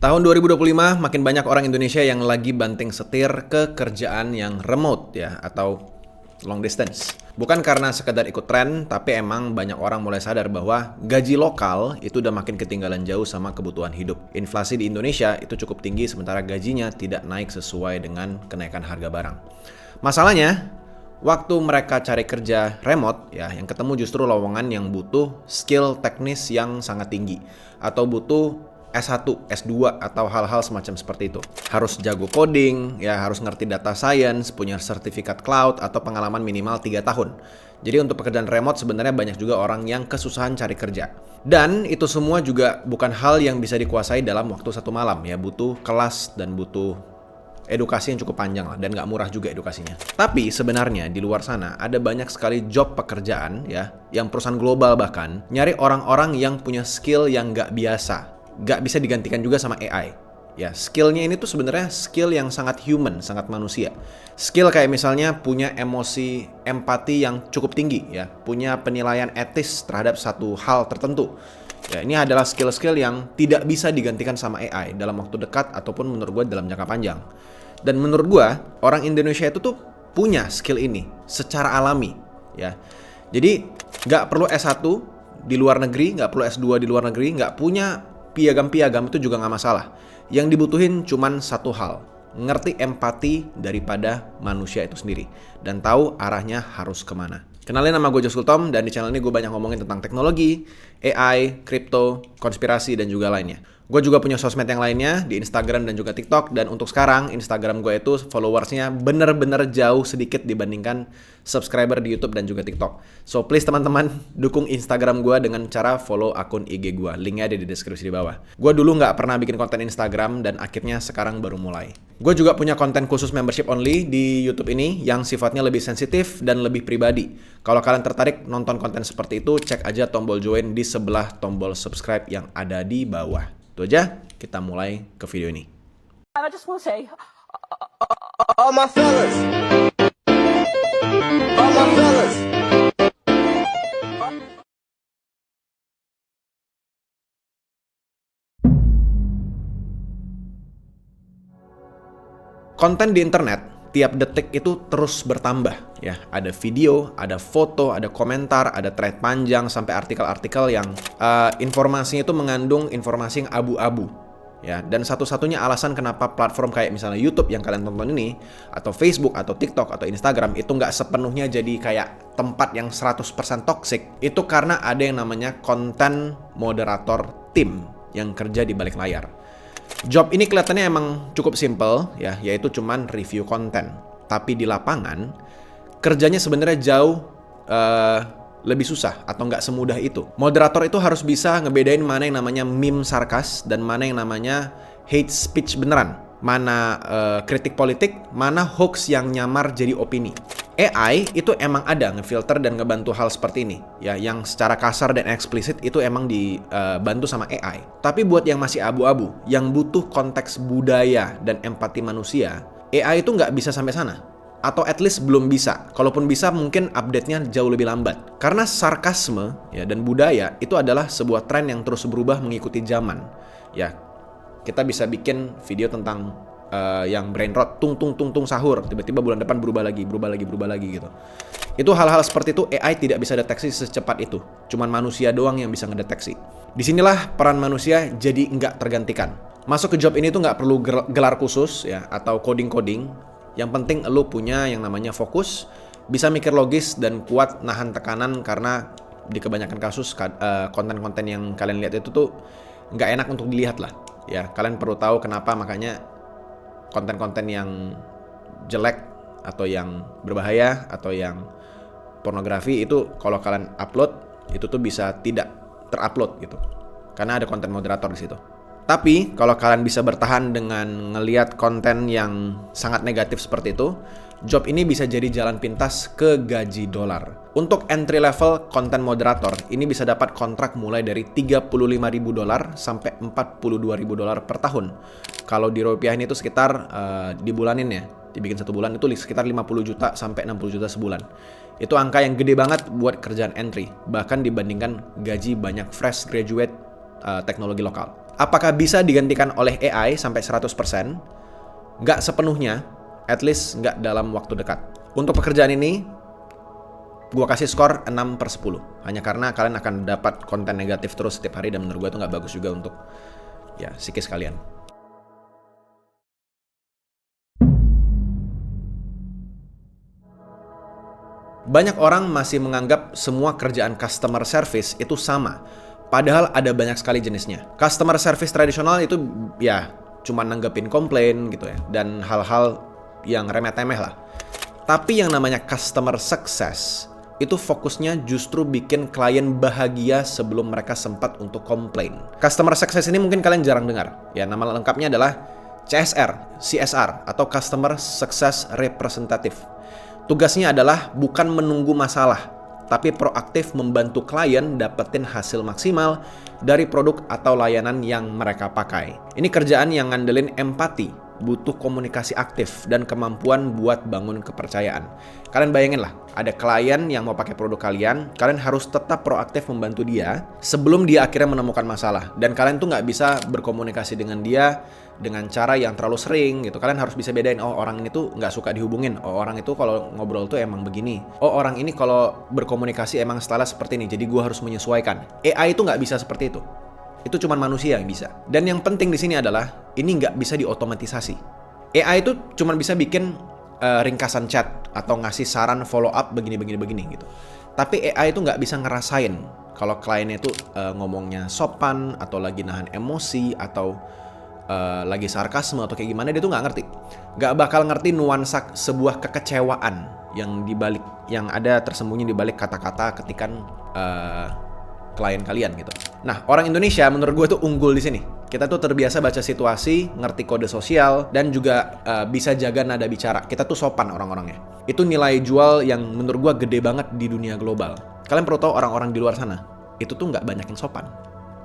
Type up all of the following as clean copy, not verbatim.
Tahun 2025 makin banyak orang Indonesia yang lagi banting setir ke kerjaan yang remote ya atau long distance. Bukan karena sekedar ikut tren, tapi emang banyak orang mulai sadar bahwa gaji lokal itu udah makin ketinggalan jauh sama kebutuhan hidup. Inflasi di Indonesia itu cukup tinggi sementara gajinya tidak naik sesuai dengan kenaikan harga barang. Masalahnya, waktu mereka cari kerja remote ya, yang ketemu justru lowongan yang butuh skill teknis yang sangat tinggi atau butuh S1, S2 atau hal-hal semacam seperti itu. Harus jago coding, ya harus ngerti data science, punya sertifikat cloud atau pengalaman minimal 3 tahun. Jadi untuk pekerjaan remote sebenarnya banyak juga orang yang kesusahan cari kerja. Dan itu semua juga bukan hal yang bisa dikuasai dalam waktu satu malam ya, butuh kelas dan butuh edukasi yang cukup panjang lah, dan nggak murah juga edukasinya. Tapi sebenarnya di luar sana ada banyak sekali job pekerjaan ya, yang perusahaan global bahkan nyari orang-orang yang punya skill yang nggak biasa. Gak bisa digantikan juga sama AI. Ya, skillnya ini tuh sebenarnya skill yang sangat human, sangat manusia. Skill kayak misalnya punya emosi, empati yang cukup tinggi, ya, punya penilaian etis terhadap satu hal tertentu. Ya, ini adalah skill-skill yang tidak bisa digantikan sama AI dalam waktu dekat ataupun menurut gue dalam jangka panjang. Dan menurut gue, orang Indonesia itu tuh punya skill ini secara alami, ya. Jadi nggak perlu S1 di luar negeri, nggak perlu S2 di luar negeri, nggak punya piagam-piagam itu juga nggak masalah. Yang dibutuhin cuman satu hal, ngerti empati daripada manusia itu sendiri dan tahu arahnya harus kemana. Kenalin, nama gue Josh Kultom, dan di channel ini gue banyak ngomongin tentang teknologi, AI, kripto, konspirasi, dan juga lainnya. Gue juga punya sosmed yang lainnya di Instagram dan juga TikTok, dan untuk sekarang Instagram gue itu followersnya bener-bener jauh sedikit dibandingkan subscriber di YouTube dan juga TikTok. So please teman-teman, dukung Instagram gue dengan cara follow akun IG gue. Linknya ada di deskripsi di bawah. Gue dulu nggak pernah bikin konten Instagram dan akhirnya sekarang baru mulai. Gue juga punya konten khusus membership only di YouTube ini yang sifatnya lebih sensitif dan lebih pribadi. Kalau kalian tertarik nonton konten seperti itu, cek aja tombol join di sebelah tombol subscribe yang ada di bawah. Itu aja, kita mulai ke video ini. I just want to say, All my fellas. All my fellas. Konten di internet tiap detik itu terus bertambah ya. Ada video, ada foto, ada komentar, ada thread panjang sampai artikel-artikel yang informasinya itu mengandung informasi yang abu-abu. Ya, dan satu-satunya alasan kenapa platform kayak misalnya YouTube yang kalian tonton ini, atau Facebook, atau TikTok, atau Instagram itu nggak sepenuhnya jadi kayak tempat yang 100% toxic, itu karena ada yang namanya konten moderator tim yang kerja di balik layar. Job ini kelihatannya emang cukup simple ya, yaitu cuman review konten. Tapi di lapangan, kerjanya sebenarnya jauh lebih susah atau nggak semudah itu. Moderator itu harus bisa ngebedain mana yang namanya meme sarkas dan mana yang namanya hate speech beneran. Mana kritik politik, mana hoax yang nyamar jadi opini. AI itu emang ada ngefilter dan ngebantu hal seperti ini. Ya, yang secara kasar dan eksplisit itu emang dibantu sama AI. Tapi buat yang masih abu-abu, yang butuh konteks budaya dan empati manusia, AI itu nggak bisa sampai sana. Atau at least belum bisa. Kalaupun bisa, mungkin update-nya jauh lebih lambat. Karena sarkasme ya, dan budaya itu adalah sebuah tren yang terus berubah mengikuti zaman. Ya, kita bisa bikin video tentang yang brain rot, tung sahur, tiba-tiba bulan depan berubah lagi gitu. Itu hal-hal seperti itu AI tidak bisa deteksi secepat itu. Cuman manusia doang yang bisa ngedeteksi. Disinilah peran manusia jadi nggak tergantikan. Masuk ke job ini tuh nggak perlu gelar khusus ya atau coding. Yang penting lo punya yang namanya fokus, bisa mikir logis dan kuat nahan tekanan, karena di kebanyakan kasus konten-konten yang kalian lihat itu tuh nggak enak untuk dilihat lah. Ya, kalian perlu tahu kenapa makanya konten-konten yang jelek atau yang berbahaya atau yang pornografi itu kalau kalian upload itu tuh bisa tidak terupload gitu. Karena ada konten moderator di situ. Tapi kalau kalian bisa bertahan dengan ngelihat konten yang sangat negatif seperti itu, job ini bisa jadi jalan pintas ke gaji dolar. Untuk entry level konten moderator, ini bisa dapat kontrak mulai dari $35.000 sampai $42.000 per tahun. Kalau di rupiahin itu sekitar dibulanin ya, dibikin 1 bulan itu sekitar 50 juta sampai 60 juta sebulan. Itu angka yang gede banget buat kerjaan entry, bahkan dibandingkan gaji banyak fresh graduate teknologi lokal. Apakah bisa digantikan oleh AI sampai 100%? Nggak sepenuhnya, at least nggak dalam waktu dekat. Untuk pekerjaan ini, gua kasih skor 6/10. Hanya karena kalian akan dapat konten negatif terus setiap hari, dan menurut gua itu nggak bagus juga untuk ya psikis kalian. Banyak orang masih menganggap semua kerjaan customer service itu sama, padahal ada banyak sekali jenisnya. Customer service tradisional itu ya cuma nanggepin komplain gitu ya, dan hal-hal yang remeh-temeh lah. Tapi yang namanya customer success itu fokusnya justru bikin klien bahagia sebelum mereka sempat untuk komplain. Customer success ini mungkin kalian jarang dengar. Ya, nama lengkapnya adalah CSR atau Customer Success Representative. Tugasnya adalah bukan menunggu masalah, tapi proaktif membantu klien dapetin hasil maksimal dari produk atau layanan yang mereka pakai. Ini kerjaan yang ngandelin empati, butuh komunikasi aktif, dan kemampuan buat bangun kepercayaan. Kalian bayangin lah, ada klien yang mau pakai produk kalian harus tetap proaktif membantu dia sebelum dia akhirnya menemukan masalah. Dan kalian tuh nggak bisa berkomunikasi dengan dia dengan cara yang terlalu sering gitu. Kalian harus bisa bedain, oh orang ini tuh nggak suka dihubungin, oh orang itu kalau ngobrol tuh emang begini, oh orang ini kalau berkomunikasi emang style seperti ini, jadi gue harus menyesuaikan. AI itu nggak bisa seperti itu. Itu cuma manusia yang bisa. Dan yang penting di sini adalah ini nggak bisa diotomatisasi. AI itu cuma bisa bikin ringkasan chat atau ngasih saran follow up begini gitu. Tapi AI itu nggak bisa ngerasain kalau kliennya itu ngomongnya sopan atau lagi nahan emosi atau lagi sarkasme atau kayak gimana, dia tuh nggak ngerti. Nggak bakal ngerti nuansa sebuah kekecewaan yang ada tersembunyi di balik kata-kata ketikan klien kalian gitu. Nah, orang Indonesia menurut gue tuh unggul di sini. Kita tuh terbiasa baca situasi, ngerti kode sosial, dan juga bisa jaga nada bicara. Kita tuh sopan orang-orangnya. Itu nilai jual yang menurut gue gede banget di dunia global. Kalian perlu tahu orang-orang di luar sana, itu tuh nggak banyak yang sopan.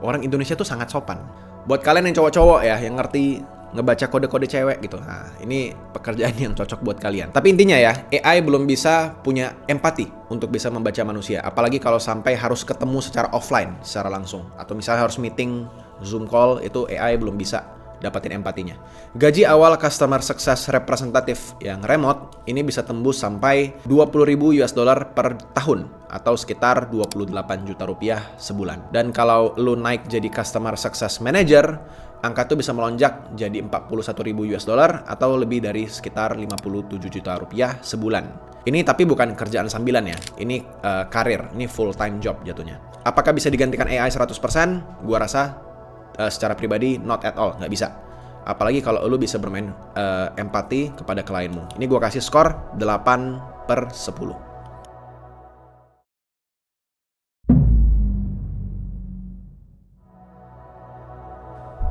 Orang Indonesia tuh sangat sopan. Buat kalian yang cowok-cowok ya, yang ngerti ngebaca kode-kode cewek gitu. Nah, ini pekerjaan yang cocok buat kalian. Tapi intinya ya, AI belum bisa punya empati untuk bisa membaca manusia. Apalagi kalau sampai harus ketemu secara offline, secara langsung. Atau misalnya harus meeting, Zoom call, itu AI belum bisa dapatin empatinya. Gaji awal Customer Success Representative yang remote ini bisa tembus sampai $20.000 per tahun atau sekitar 28 juta rupiah sebulan. Dan kalau lu naik jadi Customer Success Manager, angka itu bisa melonjak jadi $41.000 atau lebih dari sekitar 57 juta rupiah sebulan. Ini tapi bukan kerjaan sambilan ya, ini karir, ini full time job jatuhnya. Apakah bisa digantikan AI 100%? Gua rasa secara pribadi not at all, nggak bisa. Apalagi kalau lu bisa bermain empati kepada klienmu. Ini gua kasih skor 8/10.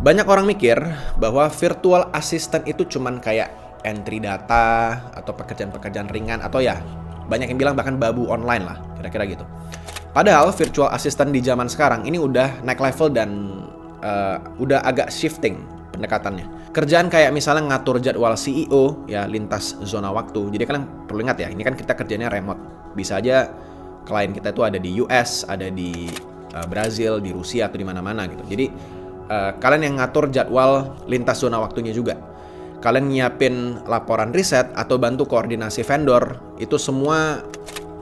Banyak orang mikir bahwa virtual assistant itu cuman kayak entry data atau pekerjaan-pekerjaan ringan, atau ya banyak yang bilang bahkan babu online lah, kira-kira gitu. Padahal virtual assistant di zaman sekarang ini udah naik level dan udah agak shifting pendekatannya. Kerjaan kayak misalnya ngatur jadwal CEO ya lintas zona waktu. Jadi kalian perlu ingat ya, ini kan kita kerjanya remote. Bisa aja klien kita itu ada di US, ada di Brazil, di Rusia atau di mana-mana gitu. Jadi kalian yang ngatur jadwal lintas zona waktunya juga. Kalian nyiapin laporan riset atau bantu koordinasi vendor, itu semua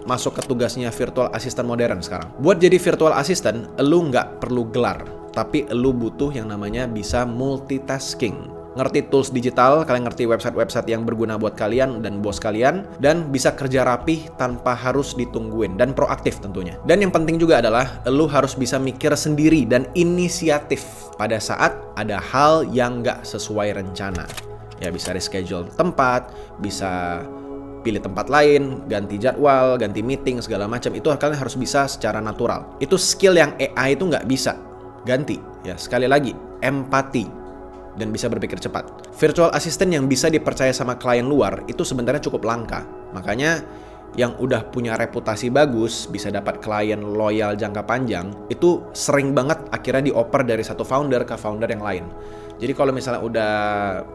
masuk ke tugasnya virtual assistant modern sekarang. Buat jadi virtual assistant, lu nggak perlu gelar, tapi lu butuh yang namanya bisa multitasking. Ngerti tools digital, kalian ngerti website-website yang berguna buat kalian dan bos kalian, dan bisa kerja rapih tanpa harus ditungguin, dan proaktif tentunya. Dan yang penting juga adalah lu harus bisa mikir sendiri dan inisiatif pada saat ada hal yang nggak sesuai rencana. Ya bisa reschedule tempat, bisa pilih tempat lain, ganti jadwal, ganti meeting, segala macam. Itu kalian harus bisa secara natural. Itu skill yang AI itu nggak bisa ganti. Ya sekali lagi, empati dan bisa berpikir cepat. Virtual assistant yang bisa dipercaya sama klien luar itu sebenarnya cukup langka. Makanya yang udah punya reputasi bagus, bisa dapat klien loyal jangka panjang, itu sering banget akhirnya dioper dari satu founder ke founder yang lain. Jadi kalau misalnya udah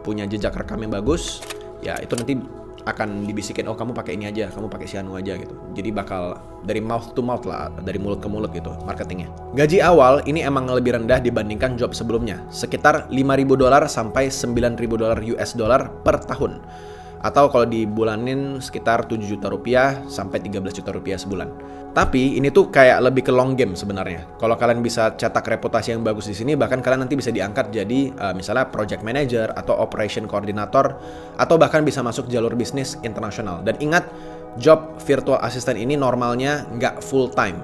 punya jejak rekam yang bagus, ya itu nanti akan dibisikin, oh kamu pakai ini aja, kamu pakai si anu aja gitu. Jadi bakal dari mouth to mouth lah, dari mulut ke mulut gitu marketingnya. Gaji awal ini emang lebih rendah dibandingkan job sebelumnya, sekitar $5.000 sampai $9.000 US dollar per tahun. Atau kalau dibulanin sekitar 7 juta rupiah sampai 13 juta rupiah sebulan. Tapi ini tuh kayak lebih ke long game sebenarnya. Kalau kalian bisa cetak reputasi yang bagus di sini, bahkan kalian nanti bisa diangkat jadi misalnya project manager atau operation coordinator, atau bahkan bisa masuk jalur bisnis internasional. Dan ingat, job virtual assistant ini normalnya nggak full time.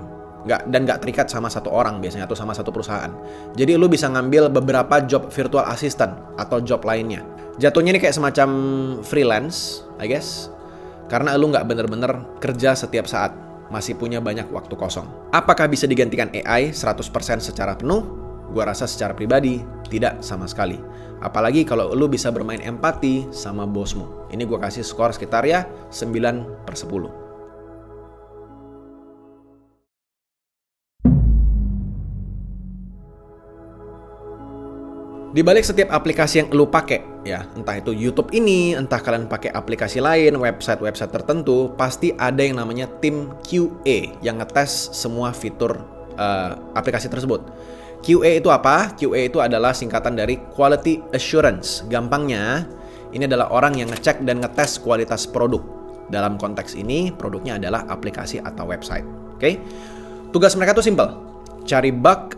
Dan nggak terikat sama satu orang biasanya atau sama satu perusahaan. Jadi lu bisa ngambil beberapa job virtual assistant atau job lainnya. Jatuhnya ini kayak semacam freelance, I guess. Karena lu nggak bener-bener kerja setiap saat, masih punya banyak waktu kosong. Apakah bisa digantikan AI 100% secara penuh? Gua rasa secara pribadi tidak sama sekali. Apalagi kalau lu bisa bermain empati sama bosmu. Ini gua kasih skor sekitar ya 9/10. Di balik setiap aplikasi yang lu pakai, ya, entah itu YouTube ini, entah kalian pakai aplikasi lain, website-website tertentu, pasti ada yang namanya tim QA yang ngetes semua fitur aplikasi tersebut. QA itu apa? QA itu adalah singkatan dari Quality Assurance. Gampangnya, ini adalah orang yang ngecek dan ngetes kualitas produk. Dalam konteks ini, produknya adalah aplikasi atau website. Oke? Tugas mereka tuh simple. Cari bug,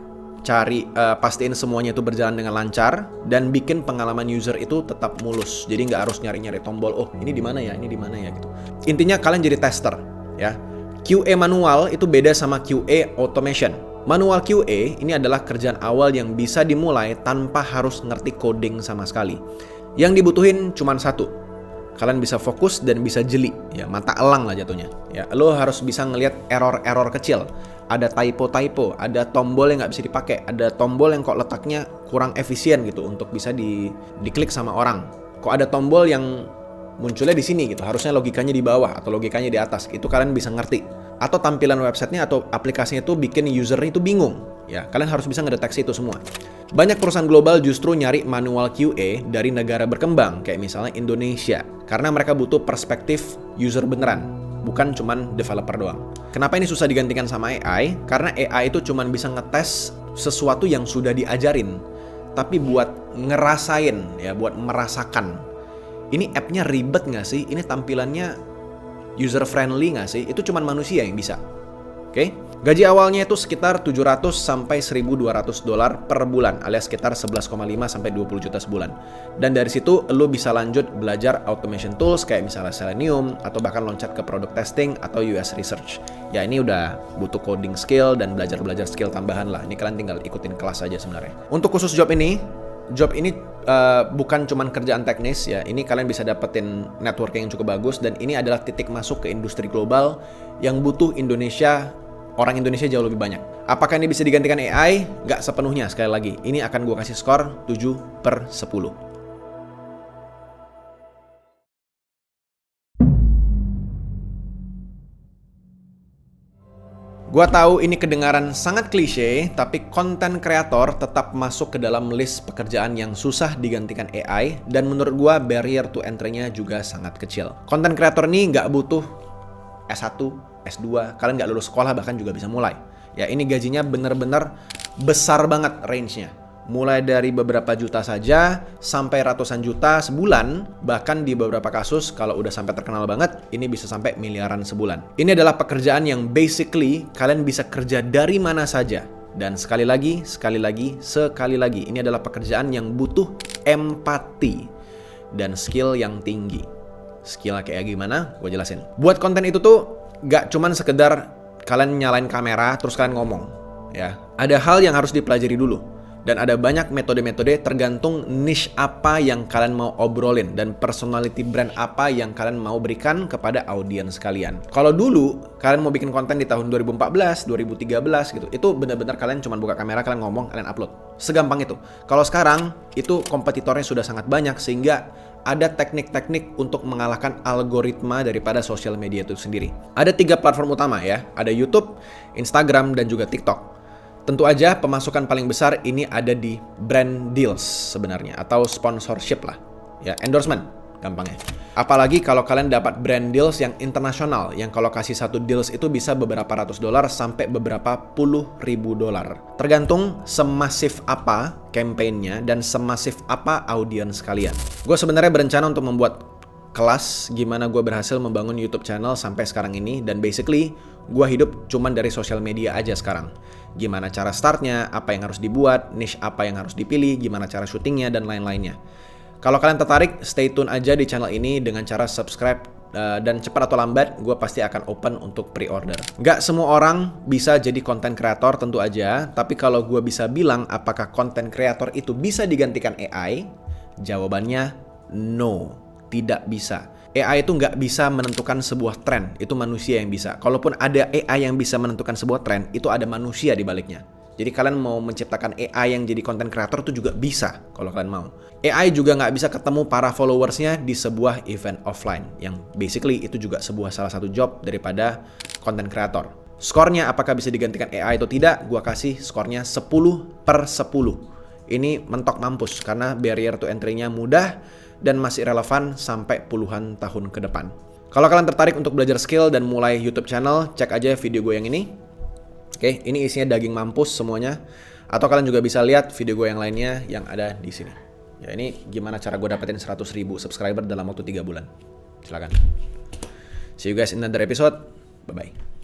pastiin semuanya itu berjalan dengan lancar, dan bikin pengalaman user itu tetap mulus. Jadi nggak harus nyari-nyari tombol, oh ini di mana ya gitu. Intinya kalian jadi tester, ya. QA manual itu beda sama QA automation. Manual QA ini adalah kerjaan awal yang bisa dimulai tanpa harus ngerti coding sama sekali. Yang dibutuhin cuma satu. Kalian bisa fokus dan bisa jeli, ya, mata elang lah jatuhnya. Ya, lo harus bisa ngelihat error-error kecil. Ada typo, ada tombol yang nggak bisa dipakai, ada tombol yang kok letaknya kurang efisien gitu untuk bisa diklik sama orang. Kok ada tombol yang munculnya di sini gitu, harusnya logikanya di bawah atau logikanya di atas. Itu kalian bisa ngerti. Atau tampilan websitenya atau aplikasinya itu bikin usernya itu bingung. Ya, kalian harus bisa ngedeteksi itu semua. Banyak perusahaan global justru nyari manual QA dari negara berkembang, kayak misalnya Indonesia, karena mereka butuh perspektif user beneran, bukan cuman developer doang. Kenapa ini susah digantikan sama AI? Karena AI itu cuman bisa ngetes sesuatu yang sudah diajarin. Tapi buat ngerasain, ya, buat merasakan. Ini app-nya ribet nggak sih? Ini tampilannya user friendly nggak sih? Itu cuman manusia yang bisa. Oke? Gaji awalnya itu sekitar 700 sampai 1.200 dolar per bulan, alias sekitar 11,5 sampai 20 juta sebulan. Dan dari situ lo bisa lanjut belajar automation tools kayak misalnya Selenium, atau bahkan loncat ke product testing atau US research. Ya, ini udah butuh coding skill dan belajar skill tambahan lah. Ini kalian tinggal ikutin kelas aja sebenarnya. Untuk khusus job ini bukan cuman kerjaan teknis, ya. Ini kalian bisa dapetin networking yang cukup bagus, dan ini adalah titik masuk ke industri global yang butuh orang Indonesia jauh lebih banyak. Apakah ini bisa digantikan AI? Nggak sepenuhnya, sekali lagi. Ini akan gue kasih skor 7/10. Gua tahu ini kedengaran sangat klise, tapi konten kreator tetap masuk ke dalam list pekerjaan yang susah digantikan AI, dan menurut gua barrier to entry-nya juga sangat kecil. Konten kreator ini nggak butuh S1, S2, kalian nggak lulus sekolah bahkan juga bisa mulai. Ya, ini gajinya bener-bener besar banget range-nya. Mulai dari beberapa juta saja sampai ratusan juta sebulan, bahkan di beberapa kasus kalau udah sampai terkenal banget, ini bisa sampai miliaran sebulan. Ini adalah pekerjaan yang basically kalian bisa kerja dari mana saja. Dan sekali lagi, ini adalah pekerjaan yang butuh empati dan skill yang tinggi. Skill kayak gimana? Gue jelasin. Buat konten itu tuh gak cuman sekedar kalian nyalain kamera terus kalian ngomong, ya. Ada hal yang harus dipelajari dulu, dan ada banyak metode-metode tergantung niche apa yang kalian mau obrolin dan personality brand apa yang kalian mau berikan kepada audiens kalian. Kalau dulu kalian mau bikin konten di tahun 2014, 2013 gitu, itu benar-benar kalian cuma buka kamera, kalian ngomong, kalian upload. Segampang itu. Kalau sekarang itu kompetitornya sudah sangat banyak, sehingga ada teknik-teknik untuk mengalahkan algoritma daripada sosial media itu sendiri. Ada 3 platform utama, ya. Ada YouTube, Instagram, dan juga TikTok. Tentu aja pemasukan paling besar ini ada di brand deals sebenarnya, atau sponsorship lah, ya, endorsement. gampangnya. Apalagi kalau kalian dapat brand deals yang internasional, yang kalau kasih satu deals itu bisa beberapa ratus dolar sampai beberapa puluh ribu dolar. Tergantung semasif apa campaign-nya dan semasif apa audiens kalian. Gue sebenarnya berencana untuk membuat kelas gimana gue berhasil membangun YouTube channel sampai sekarang ini, dan basically gue hidup cuman dari sosial media aja sekarang. Gimana cara startnya, apa yang harus dibuat, niche apa yang harus dipilih, gimana cara syutingnya, dan lain-lainnya. Kalau kalian tertarik, stay tune aja di channel ini dengan cara subscribe, dan cepat atau lambat gue pasti akan open untuk pre-order. Nggak semua orang bisa jadi content creator tentu aja, tapi kalau gue bisa bilang apakah content creator itu bisa digantikan AI, jawabannya no, tidak bisa. AI itu nggak bisa menentukan sebuah tren, itu manusia yang bisa. Kalaupun ada AI yang bisa menentukan sebuah tren, itu ada manusia di baliknya. Jadi kalian mau menciptakan AI yang jadi content creator itu juga bisa kalau kalian mau. AI juga nggak bisa ketemu para followersnya di sebuah event offline, yang basically itu juga salah satu job daripada content creator. Skornya apakah bisa digantikan AI atau tidak, gua kasih skornya 10/10. Ini mentok mampus karena barrier to entry-nya mudah dan masih relevan sampai puluhan tahun ke depan. Kalau kalian tertarik untuk belajar skill dan mulai YouTube channel, cek aja video gue yang ini. Oke, ini isinya daging mampus semuanya. Atau kalian juga bisa lihat video gue yang lainnya yang ada di sini. Ya, ini gimana cara gue dapetin 100.000 subscriber dalam waktu 3 bulan. Silakan. See you guys in another episode. Bye-bye.